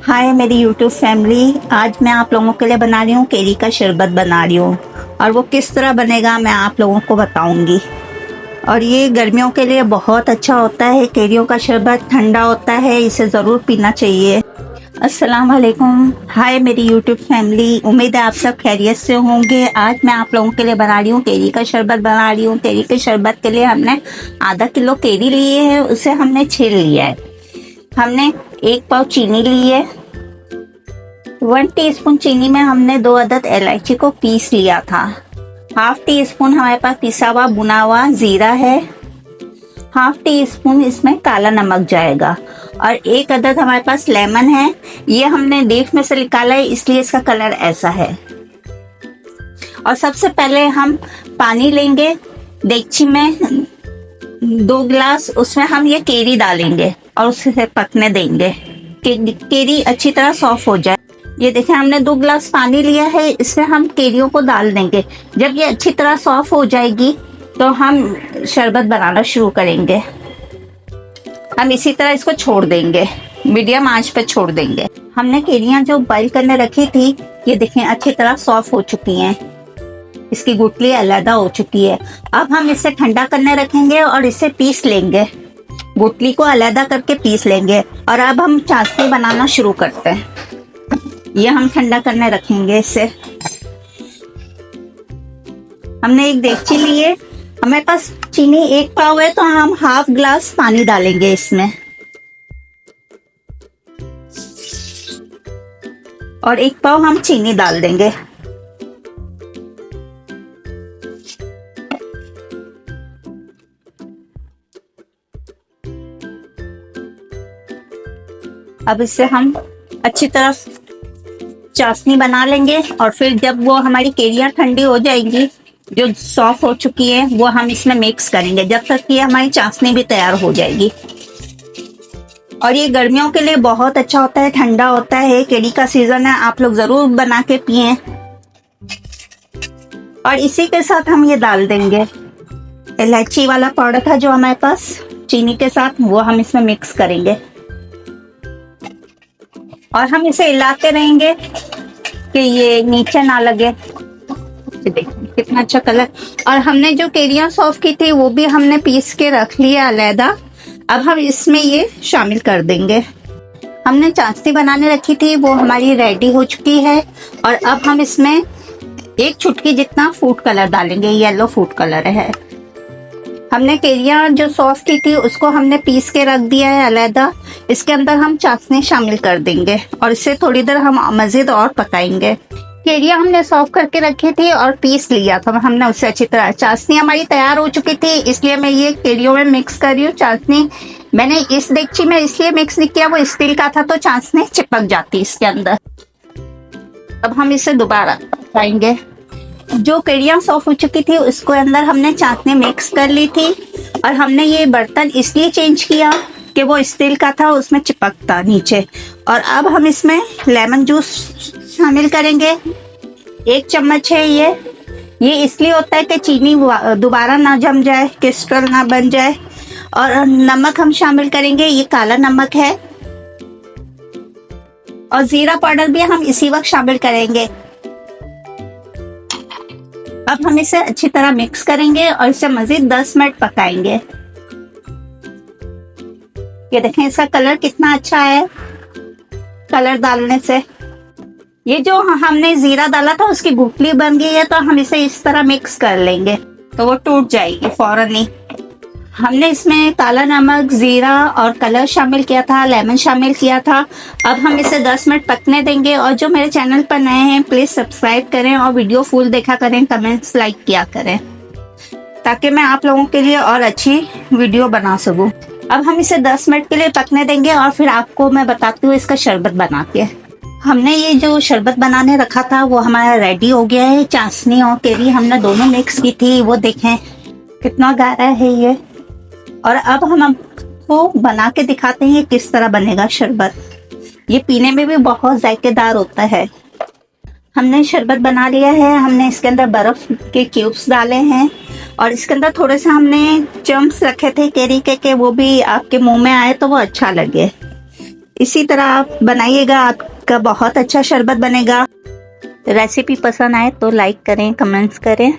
हाय मेरी YouTube family. आज मैं आप लोगों के लिए बना रही हूँ केरी का शरबत बना रही हूँ और वो किस तरह बनेगा मैं आप लोगों को बताऊंगी। और ये गर्मियों के लिए बहुत अच्छा होता है। केरियों का शरबत ठंडा होता है, इसे ज़रूर पीना चाहिए। अस्सलाम वालेकुम। हाय मेरी यूट्यूब फैमिली, उम्मीद है आप सब खैरियत से होंगे। आज मैं आप लोगों के लिए बना रही हूँ केरी का शरबत बना रही हूँ। केरी के शरबत के लिए हमने आधा किलो केरी लिए है, उसे हमने छील लिया है। हमने 1 पाव चीनी ली है। 1 टीस्पून चीनी में हमने 2 अदद इलायची को पीस लिया था। हाफ टी स्पून हमारे पास पिसा हुआ भुना हुआ जीरा है। हाफ टी स्पून इसमें काला नमक जाएगा और 1 अदद हमारे पास लेमन है। ये हमने लीफ में से निकाला है, इसलिए इसका कलर ऐसा है। और सबसे पहले हम पानी लेंगे देगची में 2 गिलास, उसमें हम ये केरी डालेंगे और उसे पकने देंगे कि केरी अच्छी तरह सॉफ्ट हो जाए। ये देखें, हमने 2 गिलास पानी लिया है, इसमें हम केरियों को डाल देंगे। जब ये अच्छी तरह सॉफ्ट हो जाएगी तो हम शरबत बनाना शुरू करेंगे। हम इसी तरह इसको छोड़ देंगे, मीडियम आंच पर छोड़ देंगे। हमने केरियां जो बॉईल करने रखी थी, ये देखें अच्छी तरह सॉफ्ट हो चुकी हैं, इसकी गुठली अलग हो चुकी है। अब हम इसे ठंडा करने रखेंगे और इसे पीस लेंगे, गुठली को अलग करके पीस लेंगे। और अब हम चाशनी बनाना शुरू करते हैं। ये हम ठंडा करने रखेंगे इसे। हमने एक देगची ली है, हमारे पास चीनी 1 पाव है तो हम हाफ ग्लास पानी डालेंगे इसमें और 1 पाव हम चीनी डाल देंगे। अब इससे हम अच्छी तरह चाशनी बना लेंगे और फिर जब वो हमारी केरियां ठंडी हो जाएंगी, जो सॉफ्ट हो चुकी है, वो हम इसमें मिक्स करेंगे जब तक कि हमारी चाशनी भी तैयार हो जाएगी। और ये गर्मियों के लिए बहुत अच्छा होता है, ठंडा होता है, केरी का सीजन है, आप लोग जरूर बना के पिए। और इसी के साथ हम ये डाल देंगे इलायची वाला पाउडर था जो हमारे पास चीनी के साथ, वो हम इसमें मिक्स करेंगे और हम इसे हिलाते रहेंगे कि ये नीचे ना लगे। देखिए कितना अच्छा कलर। और हमने जो केरियां सॉफ्ट की थी वो भी हमने पीस के रख लिया अलहदा। अब हम इसमें ये शामिल कर देंगे। हमने चाशनी बनाने रखी थी, वो हमारी रेडी हो चुकी है। और अब हम इसमें 1 चुटकी जितना फूड कलर डालेंगे, येलो फूड कलर है। हमने केरियां जो सॉफ्ट की थी उसको हमने पीस के रख दिया है अलहदा। इसके अंदर हम चाशनी शामिल कर देंगे और इसे थोड़ी देर हम मजीद और पकाएंगे। केरियां हमने सॉफ्ट करके रखी थी और पीस लिया था हमने उससे अच्छी तरह। चाशनी हमारी तैयार हो चुकी थी, इसलिए मैं ये केरियों में मिक्स कर रही हूँ। चाशनी मैंने इस देगची में इसलिए मिक्स नहीं किया, वो स्टील का था तो चाशनी चिपक जाती इसके अंदर। अब हम इसे दोबारा पकाएंगे। जो केरियां सॉफ्ट हो चुकी थी उसको अंदर हमने चाशनी मिक्स कर ली थी और हमने ये बर्तन इसलिए चेंज किया कि वो स्टील का था, उसमें चिपकता नीचे। और अब हम इसमें लेमन जूस शामिल करेंगे। 1 चम्मच है ये इसलिए होता है कि चीनी दोबारा ना जम जाए, क्रिस्टल ना बन जाए। और नमक हम शामिल करेंगे, ये काला नमक है। और जीरा पाउडर भी हम इसी वक्त शामिल करेंगे। अब हम इसे अच्छी तरह मिक्स करेंगे और इसे मजीद 10 मिनट पकाएंगे। ये देखें इसका कलर कितना अच्छा है कलर डालने से। ये जो हमने जीरा डाला था उसकी गुठली बन गई है, तो हम इसे इस तरह मिक्स कर लेंगे तो वो टूट जाएगी फौरन ही। हमने इसमें काला नमक, जीरा और कलर शामिल किया था, लेमन शामिल किया था। अब हम इसे 10 मिनट पकने देंगे। और जो मेरे चैनल पर नए हैं प्लीज सब्सक्राइब करें और वीडियो फुल देखा करें, कमेंट्स लाइक किया करें ताकि मैं आप लोगों के लिए और अच्छी वीडियो बना सकूं। अब हम इसे 10 मिनट के लिए पकने देंगे और फिर आपको मैं बताती हूँ इसका शरबत बना के। हमने ये जो शरबत बनाने रखा था वो हमारा रेडी हो गया है। चाशनी और केरी हमने दोनों मिक्स की थी, वो देखें कितना गाढ़ा है ये। और अब हम आपको बना के दिखाते हैं किस तरह बनेगा शरबत। ये पीने में भी बहुत जायकेदार होता है। हमने शरबत बना लिया है। हमने इसके अंदर बर्फ के क्यूब्स डाले हैं और इसके अंदर थोड़े से हमने चम्प्स रखे थे केरी के वो भी आपके मुंह में आए तो वो अच्छा लगे। इसी तरह आप बनाइएगा, आपका बहुत अच्छा शरबत बनेगा। रेसिपी पसंद आए तो लाइक करें, कमेंट्स करें,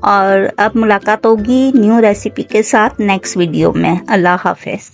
और अब मुलाकात होगी न्यू रेसिपी के साथ नेक्स्ट वीडियो में। अल्लाह हाफिज़।